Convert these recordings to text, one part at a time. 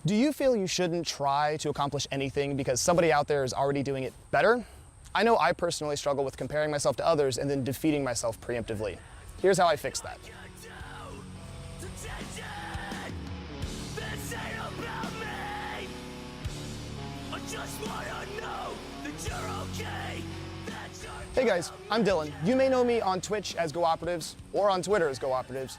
Do you feel you shouldn't try to accomplish anything because somebody out there is already doing it better? I know I personally struggle with comparing myself to others and then defeating myself preemptively. Here's how I fix that. Hey guys, I'm Dylan. You may know me on Twitch as Gooperatives or on Twitter as Gooperatives,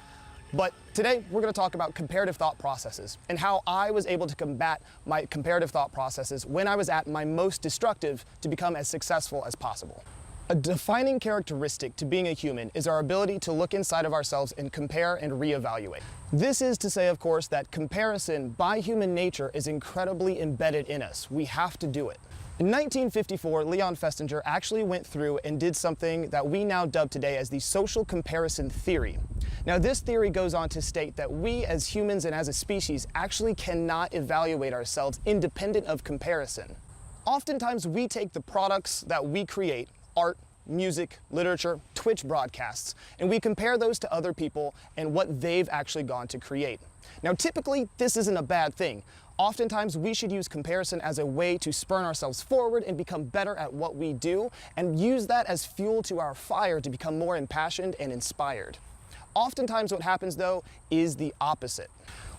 but today we're going to talk about comparative thought processes and how I was able to combat my comparative thought processes when I was at my most destructive to become as successful as possible. A defining characteristic to being a human is our ability to look inside of ourselves and compare and reevaluate. This is to say, of course, that comparison by human nature is incredibly embedded in us. We have to do it. In 1954, Leon Festinger actually went through and did something that we now dub today as the social comparison theory. Now, this theory goes on to state that we as humans and as a species actually cannot evaluate ourselves independent of comparison. Oftentimes, we take the products that we create, art, music, literature, Twitch broadcasts, and we compare those to other people and what they've actually gone to create. Now, typically, this isn't a bad thing. Oftentimes, we should use comparison as a way to spur ourselves forward and become better at what we do, and use that as fuel to our fire to become more impassioned and inspired. Oftentimes, what happens, though, is the opposite.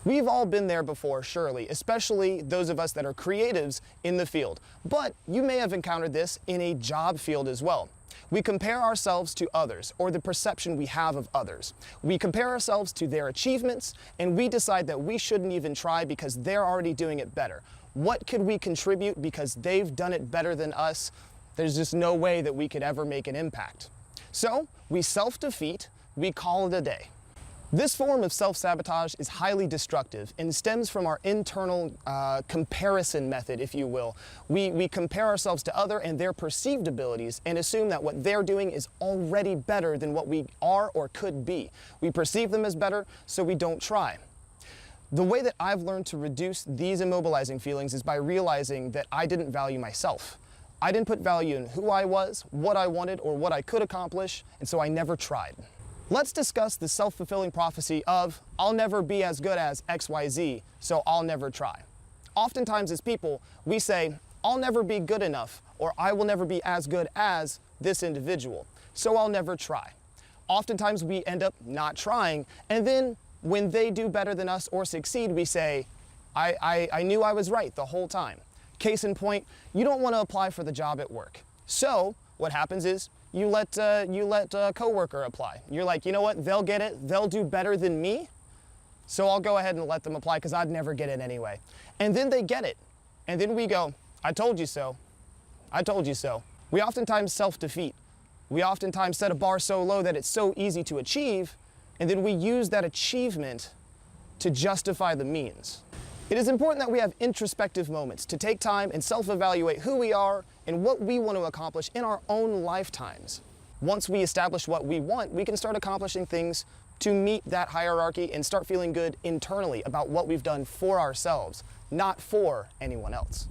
We've all been there before, surely, especially those of us that are creatives in the field. But you may have encountered this in a job field as well. We compare ourselves to others, or the perception we have of others. We compare ourselves to their achievements, and we decide that we shouldn't even try because they're already doing it better. What could we contribute because they've done it better than us? There's just no way that we could ever make an impact. So we self-defeat, we call it a day. This form of self-sabotage is highly destructive and stems from our internal comparison method, if you will. We compare ourselves to other and their perceived abilities and assume that what they're doing is already better than what we are or could be. We perceive them as better, so we don't try. The way that I've learned to reduce these immobilizing feelings is by realizing that I didn't value myself. I didn't put value in who I was, what I wanted, or what I could accomplish, and so I never tried. Let's discuss the self-fulfilling prophecy of, I'll never be as good as XYZ, so I'll never try. Oftentimes as people, we say, I'll never be good enough, or I will never be as good as this individual, so I'll never try. Oftentimes we end up not trying, and then when they do better than us or succeed, we say, I knew I was right the whole time. Case in point, you don't want to apply for the job at work. So what happens is, you let a coworker apply. You're like, you know what, they'll get it, they'll do better than me, so I'll go ahead and let them apply because I'd never get it anyway. And then they get it. And then we go, I told you so. I told you so. We oftentimes self-defeat. We oftentimes set a bar so low that it's so easy to achieve, and then we use that achievement to justify the means. It is important that we have introspective moments to take time and self-evaluate who we are and what we want to accomplish in our own lifetimes. Once we establish what we want, we can start accomplishing things to meet that hierarchy and start feeling good internally about what we've done for ourselves, not for anyone else.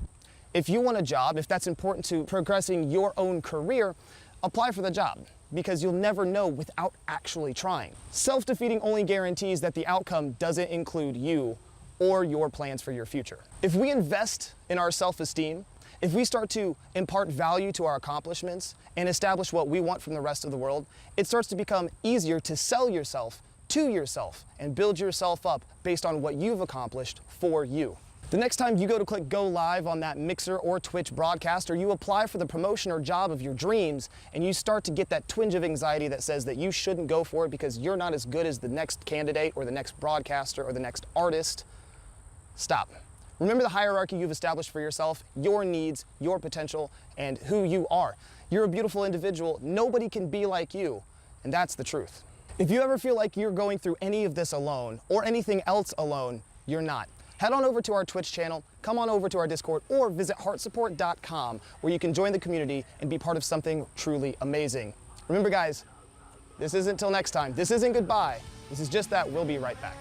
If you want a job, if that's important to progressing your own career, apply for the job, because you'll never know without actually trying. Self-defeating only guarantees that the outcome doesn't include you or your plans for your future. If we invest in our self-esteem, if we start to impart value to our accomplishments and establish what we want from the rest of the world, it starts to become easier to sell yourself to yourself and build yourself up based on what you've accomplished for you. The next time you go to click go live on that Mixer or Twitch broadcast, or you apply for the promotion or job of your dreams, and you start to get that twinge of anxiety that says that you shouldn't go for it because you're not as good as the next candidate or the next broadcaster or the next artist, stop. Remember the hierarchy you've established for yourself, your needs, your potential, and who you are. You're a beautiful individual. Nobody can be like you, and that's the truth. If you ever feel like you're going through any of this alone, or anything else alone, you're not. Head on over to our Twitch channel, come on over to our Discord, or visit heartsupport.com, where you can join the community and be part of something truly amazing. Remember guys, this isn't till next time. This isn't goodbye. This is just that. We'll be right back.